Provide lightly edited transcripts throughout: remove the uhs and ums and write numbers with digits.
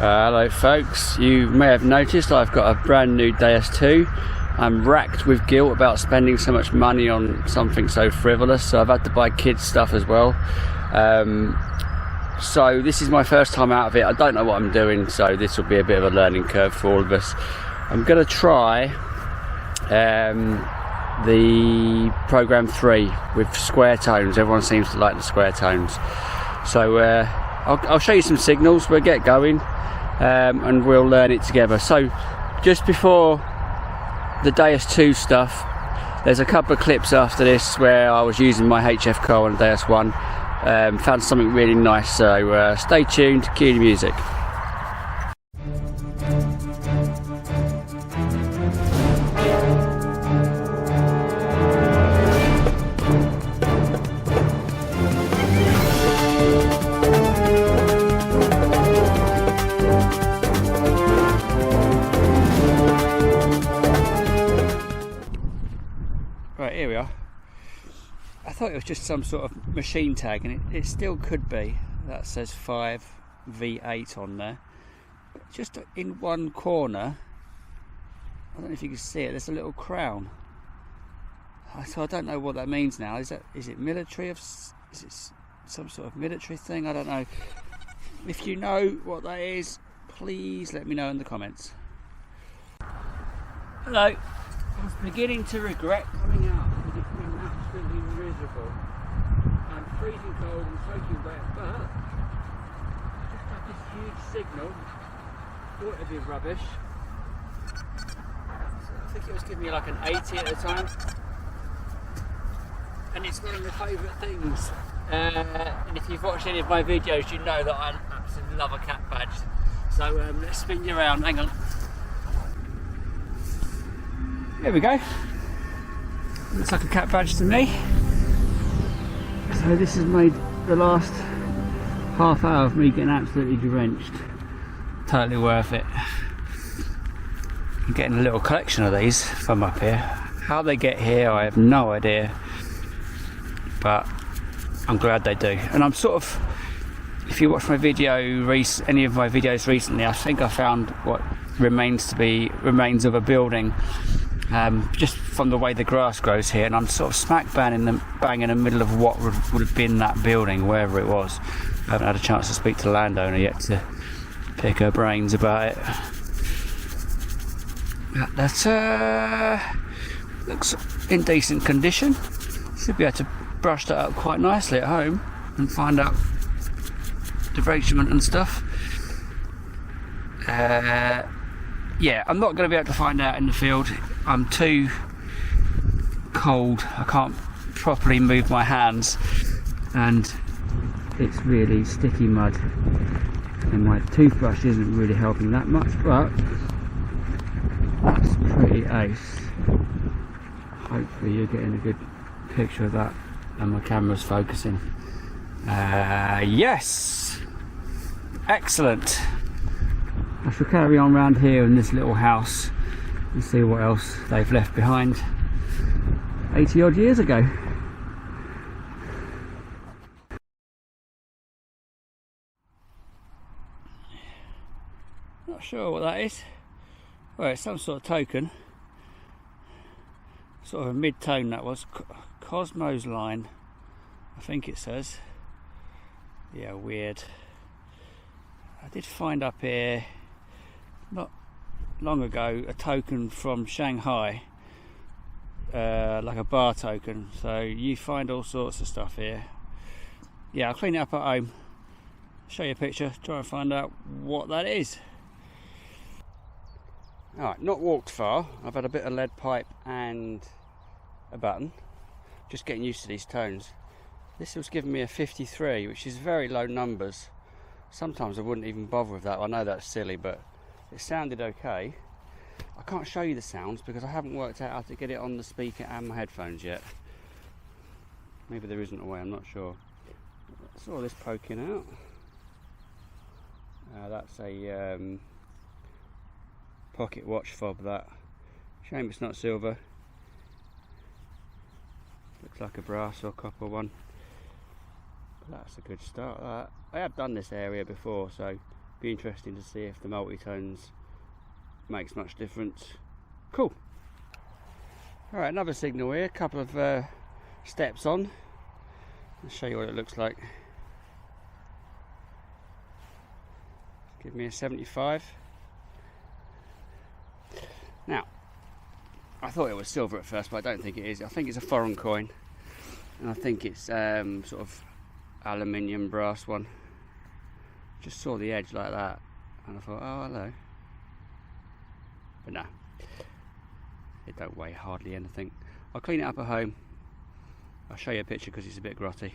Hello folks, you may have noticed I've got a brand new Deus 2. I'm racked with guilt about spending so much money on something so frivolous, so I've had to buy kids stuff as well. So this is my first time out of it. I don't know what I'm doing, so this will be a bit of a learning curve for all of us. I'm going to try the program 3 with square tones. Everyone seems to like the square tones, so I'll show you some signals. We'll get going and we'll learn it together. So just before the Deus 2 stuff, there's a couple of clips after this where I was using my HF car on Deus 1. Found something really nice, so stay tuned, cue the music. Right, here we are. I thought it was just some sort of machine tag, and it still could be. That says 5V8 on there. Just in one corner, I don't know if you can see it, there's a little crown. So I don't know what that means now. Is it military? Is it some sort of military thing? I don't know. If you know what that is, please let me know in the comments. Hello. I was beginning to regret coming out because it's been absolutely miserable. I'm freezing cold and soaking wet, but I just had this huge signal. Thought it'd be rubbish. So I think it was giving me like an 80 at the time. And it's one of my favourite things. And if you've watched any of my videos, you know that I absolutely love a cat badge. So let's spin you around, hang on. There we go. Looks like a cat badge to me. So this has made the last half hour of me getting absolutely drenched. Totally worth it. I'm getting a little collection of these from up here. How they get here, I have no idea. But I'm glad they do. And I'm sort of, if you watch my video, any of my videos recently, I think I found what remains of a building. Just from the way the grass grows here, and I'm sort of smack bang in the middle of what would have been that building, wherever it was. I haven't had a chance to speak to the landowner yet to pick her brains about it. That looks in decent condition. Should be able to brush that up quite nicely at home and find out debridement and stuff. Yeah, I'm not going to be able to find out in the field. I'm too cold. I can't properly move my hands, and it's really sticky mud. And my toothbrush isn't really helping that much, but that's pretty ace. Hopefully you're getting a good picture of that, and my camera's focusing. Yes! Excellent! I shall carry on round here in this little house and see what else they've left behind 80 odd years ago. Not sure what that is. Well, it's some sort of token. Sort of a mid-tone that was. Cosmo's line, I think it says. Yeah, weird. I did find up here not long ago a token from Shanghai, like a bar token. So you find all sorts of stuff here. Yeah, I'll clean it up at home, show you a picture, try and find out what that is. Alright, not walked far. I've had a bit of lead pipe and a button. Just getting used to these tones. This was giving me a 53, which is very low numbers. Sometimes I wouldn't even bother with that. I know that's silly, but it sounded okay. I can't show you the sounds because I haven't worked out how to get it on the speaker and my headphones yet. Maybe there isn't a way, I'm not sure. I saw this poking out. That's a pocket watch fob, that. Shame it's not silver. Looks like a brass or copper one. That's a good start, that. I have done this area before, so Be interesting to see if the multi-tones makes much difference. Cool. Alright, another signal here, a couple of steps on. I'll show you what it looks like. Give me a 75. Now, I thought it was silver at first, but I don't think it is. I think it's a foreign coin, and I think it's sort of aluminium brass one. Just saw the edge like that, and I thought, oh hello. But no, it don't weigh hardly anything. I'll clean it up at home. I'll show you a picture because it's a bit grotty.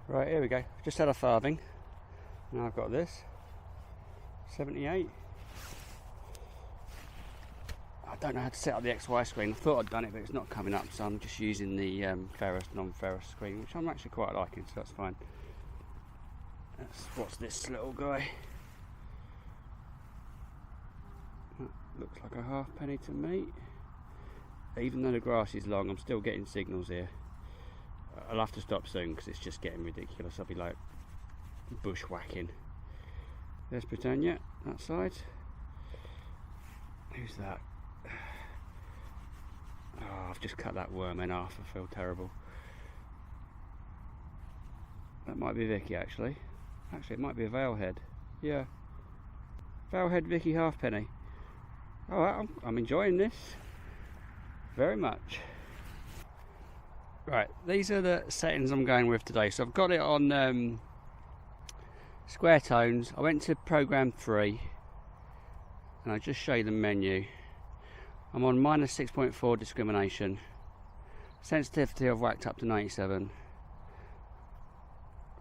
Right, here we go. Just had a farthing. Now I've got this 78. I don't know how to set up the XY screen. I thought I'd done it, but it's not coming up, so I'm just using the ferrous, non-ferrous screen, which I'm actually quite liking, so that's fine. What's this little guy? That looks like a halfpenny to me. Even though the grass is long, I'm still getting signals here. I'll have to stop soon because it's just getting ridiculous. I'll be like bushwhacking. There's Britannia, that side. Who's that? Oh, I've just cut that worm in half. I feel terrible. That might be Vicky actually. Actually, it might be a Valehead. Yeah. Valehead Vicky Halfpenny. Alright, I'm enjoying this very much. Right, these are the settings I'm going with today. So I've got it on square tones. I went to program 3 and I'll just show you the menu. I'm on -6.4 discrimination. Sensitivity I've whacked up to 97.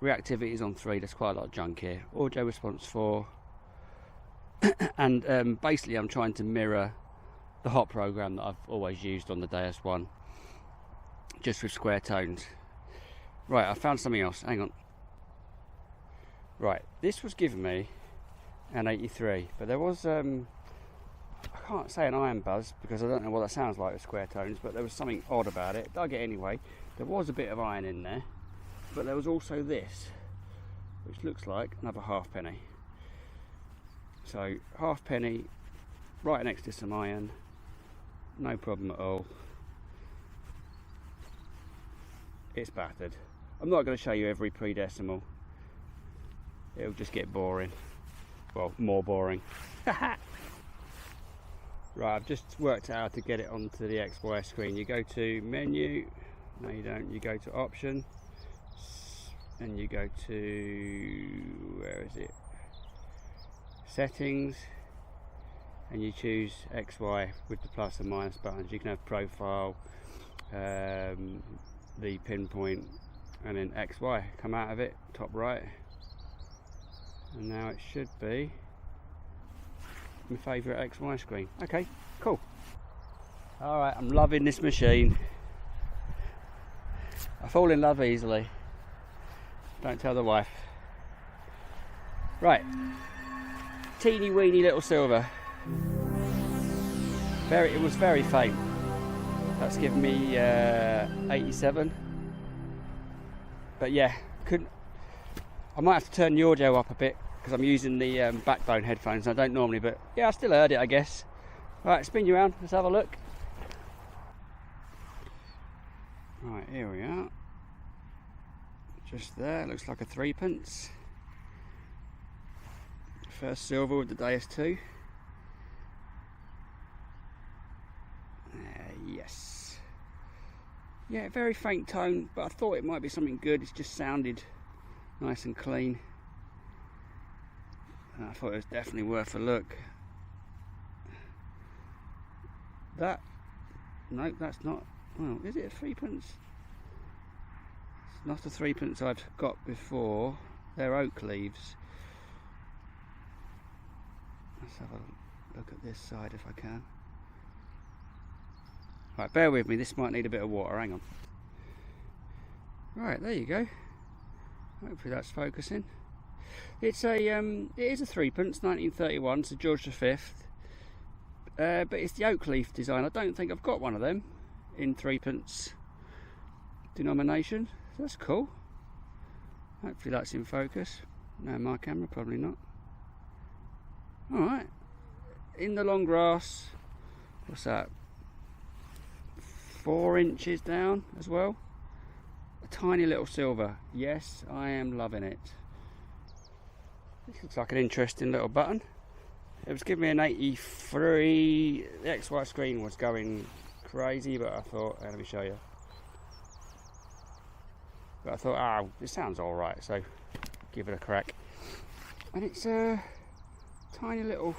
Reactivity is on 3, there's quite a lot of junk here. Audio response 4. And basically I'm trying to mirror the hot program that I've always used on the Deus one, just with square tones. Right, I found something else, hang on. Right, this was giving me an 83, but there was, I can't say an iron buzz because I don't know what that sounds like with square tones, but there was something odd about it. Dug it anyway. There was a bit of iron in there, but there was also this, which looks like another halfpenny. So halfpenny right next to some iron, no problem at all. It's battered. I'm not going to show you every pre-decimal. It'll just get boring. Well, more boring. Right, I've just worked out how to get it onto the XY screen. You go to menu, no you don't, you go to option, and you go to, where is it? Settings, and you choose XY with the plus and minus buttons. You can have profile, the pinpoint, and then XY come out of it, top right. And now it should be my favourite XY screen. Okay, cool. Alright, I'm loving this machine. I fall in love easily. Don't tell the wife. Right. Teeny weeny little silver. It was very faint. That's given me 87. But yeah, I might have to turn the audio up a bit because I'm using the backbone headphones. I don't normally, but yeah, I still heard it, I guess. Right, spin you around, let's have a look. Right, here we are. Just there, looks like a 3p. First silver with the Deus 2. Yes. Yeah, very faint tone, but I thought it might be something good. It's just sounded nice and clean. And I thought it was definitely worth a look. That, no, that's not, well, is it a 3p? It's not a 3p I've got before. They're oak leaves. Let's have a look at this side if I can. Right, bear with me, this might need a bit of water, hang on. Right, there you go. Hopefully that's focusing. It's a, it is a 3p, 1931, so George V. But it's the oak leaf design. I don't think I've got one of them in 3p denomination. So that's cool. Hopefully that's in focus. No, my camera, probably not. Alright, in the long grass, what's that, 4 inches down as well. A tiny little silver. Yes, I am loving it. This looks like an interesting little button. It was giving me an 83. The XY screen was going crazy, but I thought, let me show you. But I thought, oh, this sounds alright, so give it a crack. And it's a tiny little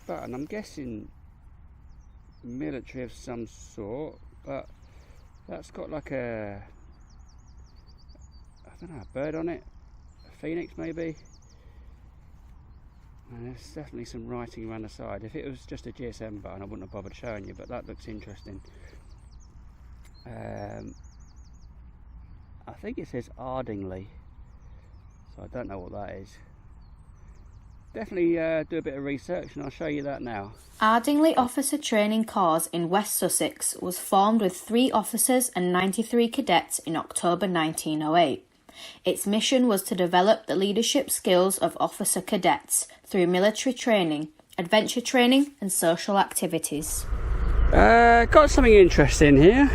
button. I'm guessing military of some sort, but that's got like a, I don't know, a bird on it, a phoenix maybe. And there's definitely some writing around the side. If it was just a GSM button, I wouldn't have bothered showing you, but that looks interesting. I think it says Ardingly, so I don't know what that is. Definitely do a bit of research and I'll show you that now. Ardingly Officer Training Corps in West Sussex was formed with 3 officers and 93 cadets in October 1908. Its mission was to develop the leadership skills of officer cadets through military training, adventure training and social activities. Got something interesting here.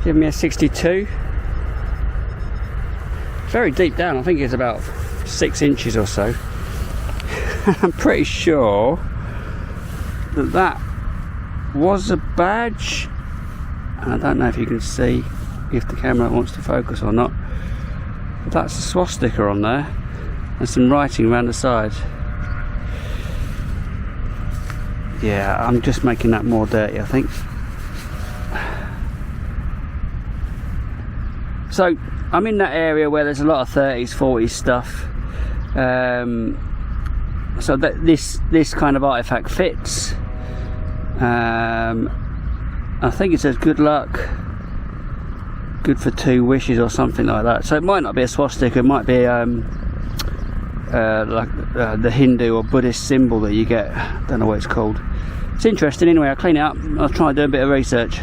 Give me a 62. Very deep down, I think it's about 6 inches or so. I'm pretty sure that that was a badge. I don't know if you can see if the camera wants to focus or not, but that's a swastika on there and some writing around the side. Yeah, I'm just making that more dirty, I think. So I'm in that area where there's a lot of 30s, 40s stuff. So that this kind of artifact fits. I think it says good luck, good for 2 wishes or something like that. So it might not be a swastika, it might be like the Hindu or Buddhist symbol that you get. Don't know what it's called. It's interesting anyway. I'll clean it up. I'll try and do a bit of research.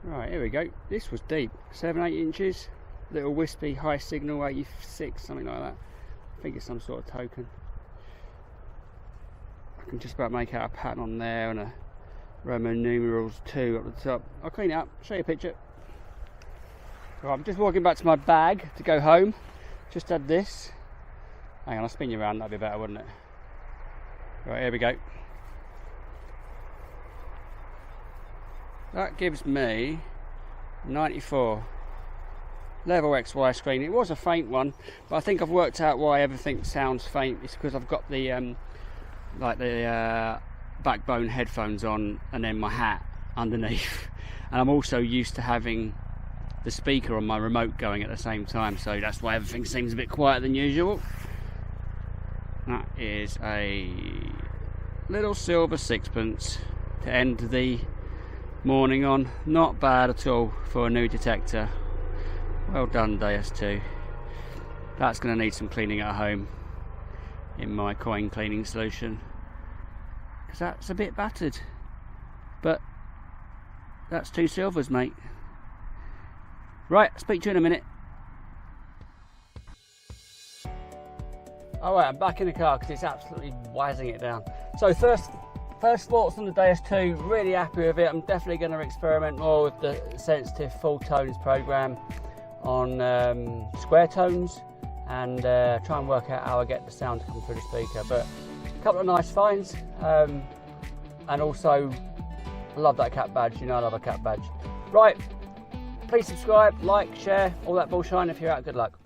Right, here we go. This was deep, 7-8 inches. Little wispy high signal 86, something like that. I think it's some sort of token. I can just about make out a pattern on there and a Roman numerals 2 up the top. I'll clean it up, show you a picture. Right, I'm just walking back to my bag to go home. Just had this. Hang on, I'll spin you around, that'd be better, wouldn't it? Right, here we go. That gives me 94. Level XY screen. It was a faint one, but I think I've worked out why everything sounds faint. It's because I've got the backbone headphones on and then my hat underneath, and I'm also used to having the speaker on my remote going at the same time, so that's why everything seems a bit quieter than usual. That is a little silver 6pence to end the morning on. Not bad at all for a new detector. Well done, Deus 2. That's going to need some cleaning at home in my coin cleaning solution, because that's a bit battered, but that's 2 silvers, mate. Right, speak to you in a minute. Alright, I'm back in the car because it's absolutely wazzing it down. So first thoughts on the Deus 2, really happy with it. I'm definitely going to experiment more with the sensitive full tones program on square tones and try and work out how I get the sound to come through the speaker. But a couple of nice finds, and also I love that cat badge. You know I love a cat badge. Right, please subscribe, like, share, all that bullshine. If you're out, good luck.